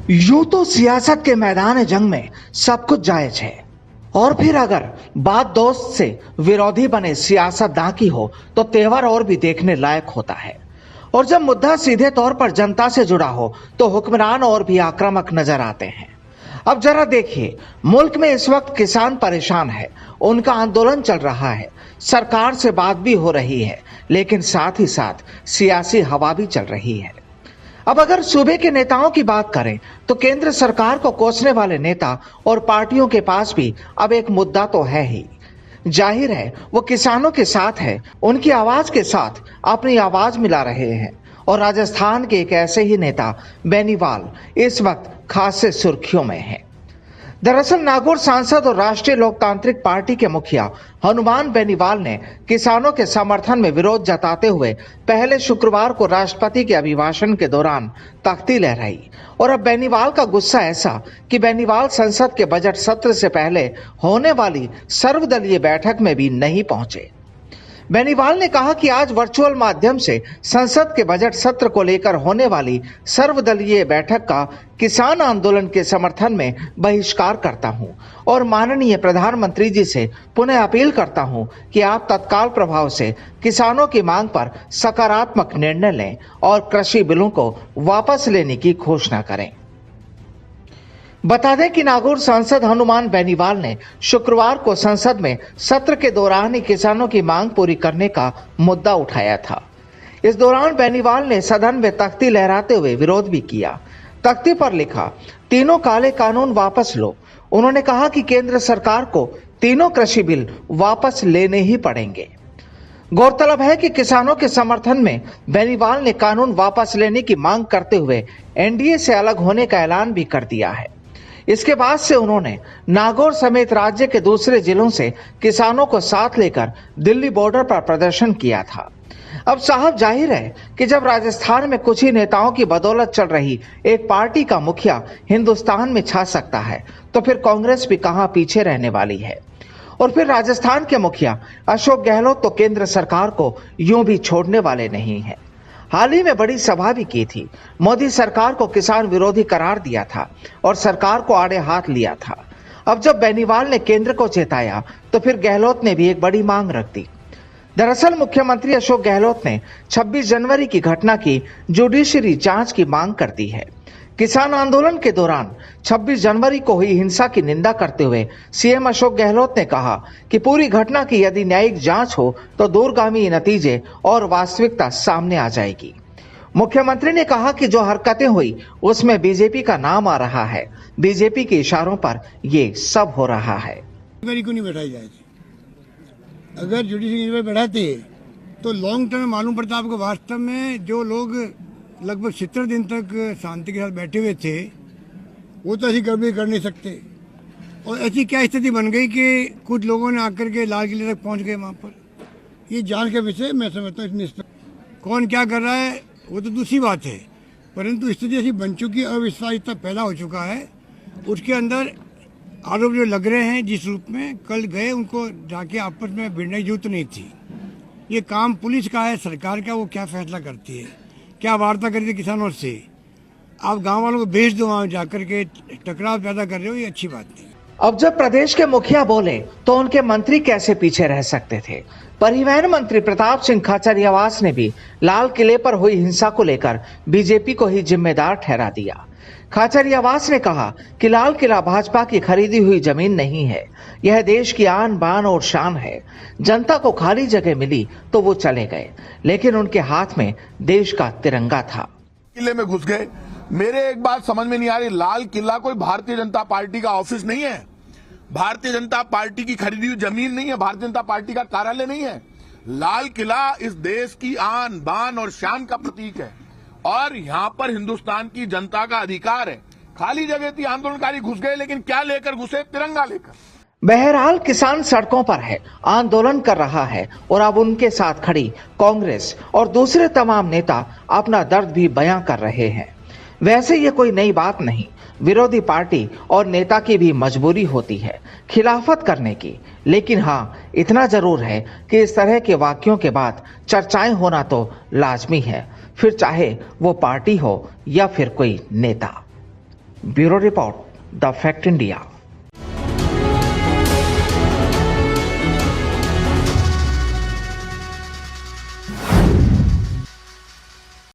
यूं तो सियासत के मैदान जंग में सब कुछ जायज है, और फिर अगर बात दोस्त से विरोधी बने सियासतदां की हो तो तेवर और भी देखने लायक होता है। और जब मुद्दा सीधे तौर पर जनता से जुड़ा हो तो हुक्मरान और भी आक्रामक नजर आते हैं। अब जरा देखिए, मुल्क में इस वक्त किसान परेशान है, उनका आंदोलन चल रहा है, सरकार से बात भी हो रही है, लेकिन साथ ही साथ सियासी हवा भी चल रही है। अब अगर सूबे के नेताओं की बात करें तो केंद्र सरकार को कोसने वाले नेता और पार्टियों के पास भी अब एक मुद्दा तो है ही। जाहिर है वो किसानों के साथ है, उनकी आवाज के साथ अपनी आवाज मिला रहे हैं। और राजस्थान के एक ऐसे ही नेता बेनीवाल इस वक्त खासे सुर्खियों में है। दरअसल नागौर सांसद और राष्ट्रीय लोकतांत्रिक पार्टी के मुखिया हनुमान बेनीवाल ने किसानों के समर्थन में विरोध जताते हुए पहले शुक्रवार को राष्ट्रपति के अभिभाषण के दौरान तख्ती लहराई। और अब बेनीवाल का गुस्सा ऐसा कि बेनीवाल संसद के बजट सत्र से पहले होने वाली सर्वदलीय बैठक में भी नहीं पहुंचे। बेनीवाल ने कहा कि आज वर्चुअल माध्यम से संसद के बजट सत्र को लेकर होने वाली सर्वदलीय बैठक का किसान आंदोलन के समर्थन में बहिष्कार करता हूं और माननीय प्रधानमंत्री जी से पुनः अपील करता हूं कि आप तत्काल प्रभाव से किसानों की मांग पर सकारात्मक निर्णय लें और कृषि बिलों को वापस लेने की घोषणा करें। बता दें कि नागौर सांसद हनुमान बेनीवाल ने शुक्रवार को संसद में सत्र के दौरान ही किसानों की मांग पूरी करने का मुद्दा उठाया था। इस दौरान बेनीवाल ने सदन में तख्ती लहराते हुए विरोध भी किया। तख्ती पर लिखा, तीनों काले कानून वापस लो। उन्होंने कहा कि केंद्र सरकार को तीनों कृषि बिल वापस लेने ही पड़ेंगे। गौरतलब है कि किसानों के समर्थन में बेनीवाल ने कानून वापस लेने की मांग करते हुए एनडीए से अलग होने का ऐलान भी कर दिया है। इसके बाद से उन्होंने नागौर समेत राज्य के दूसरे जिलों से किसानों को साथ लेकर दिल्ली बॉर्डर पर प्रदर्शन किया था। अब साहब जाहिर है कि जब राजस्थान में कुछ ही नेताओं की बदौलत चल रही एक पार्टी का मुखिया हिंदुस्तान में छा सकता है तो फिर कांग्रेस भी कहां पीछे रहने वाली है। और फिर राजस्थान के मुखिया अशोक गहलोत तो केंद्र सरकार को यूं भी छोड़ने वाले नहीं है। हाल ही में बड़ी सभा भी की थी। मोदी सरकार को किसान विरोधी करार दिया था और सरकार को आड़े हाथ लिया था। अब जब बेनीवाल ने केंद्र को चेताया तो फिर गहलोत ने भी एक बड़ी मांग रख दी। दरअसल मुख्यमंत्री अशोक गहलोत ने 26 जनवरी की घटना की जुडिशरी जांच की मांग कर दी है। किसान आंदोलन के दौरान 26 जनवरी को हुई हिंसा की निंदा करते हुए सीएम अशोक गहलोत ने कहा कि पूरी घटना की यदि न्यायिक जांच हो तो दूरगामी नतीजे और वास्तविकता सामने आ जाएगी। मुख्यमंत्री ने कहा कि जो हरकतें हुई उसमें बीजेपी का नाम आ रहा है, बीजेपी के इशारों पर ये सब हो रहा है। को नहीं बैठाई जाएगी। अगर जुडिशरी में बैठाते तो लॉन्ग टर्म मालूम पड़ता आपको। वास्तव में जो लोग लगभग 70 दिन तक शांति के साथ बैठे हुए थे वो तो ऐसी गड़बड़ी कर नहीं सकते। और ऐसी क्या स्थिति बन गई कि कुछ लोगों ने आकर के लाल किले तक पहुंच गए। वहाँ पर ये जांच के विषय मैं समझता हूँ कौन क्या कर रहा है वो तो दूसरी बात है, परंतु स्थिति ऐसी बन चुकी, अविश्वास इतना पैदा हो चुका है। उसके अंदर आरोप जो लग रहे हैं जिस रूप में कल गए उनको जाके आपस में भिड़ने की जरूरत नहीं थी। ये काम पुलिस का है, सरकार का, वो क्या फैसला करती है, क्या वार्ता करती है किसानों से। आप गांव वालों को भेज दो, वहां जाकर के टकराव पैदा कर रहे हो, ये अच्छी बात नहीं। अब जब प्रदेश के मुखिया बोले तो उनके मंत्री कैसे पीछे रह सकते थे। परिवहन मंत्री प्रताप सिंह खाचरियावास ने भी लाल किले पर हुई हिंसा को लेकर बीजेपी को ही जिम्मेदार ठहरा दिया। खाचरियावास ने कहा कि लाल किला भाजपा की खरीदी हुई जमीन नहीं है, यह देश की आन बान और शान है। जनता को खाली जगह मिली तो वो चले गए, लेकिन उनके हाथ में देश का तिरंगा था। किले में घुस गए। मेरे एक बात समझ में नहीं आ रही, लाल किला कोई भारतीय जनता पार्टी का ऑफिस नहीं है, भारतीय जनता पार्टी की खरीदी हुई जमीन नहीं है, भारतीय जनता पार्टी का कार्यालय नहीं है। लाल किला इस देश की आन बान और शान का प्रतीक है और यहाँ पर हिंदुस्तान की जनता का अधिकार है। खाली जगह थी, आंदोलनकारी घुस गए, लेकिन क्या लेकर घुसे? तिरंगा लेकर। बहरहाल किसान सड़कों पर है, आंदोलन कर रहा है और अब उनके साथ खड़ी कांग्रेस और दूसरे तमाम नेता अपना दर्द भी बयां कर रहे हैं। वैसे ये कोई नई बात नहीं, विरोधी पार्टी और नेता की भी मजबूरी होती है खिलाफत करने की। लेकिन हाँ, इतना जरूर है कि इस तरह के वाक्यों के बाद चर्चाएं होना तो लाजमी है, फिर चाहे वो पार्टी हो या फिर कोई नेता। Bureau report, the fact India.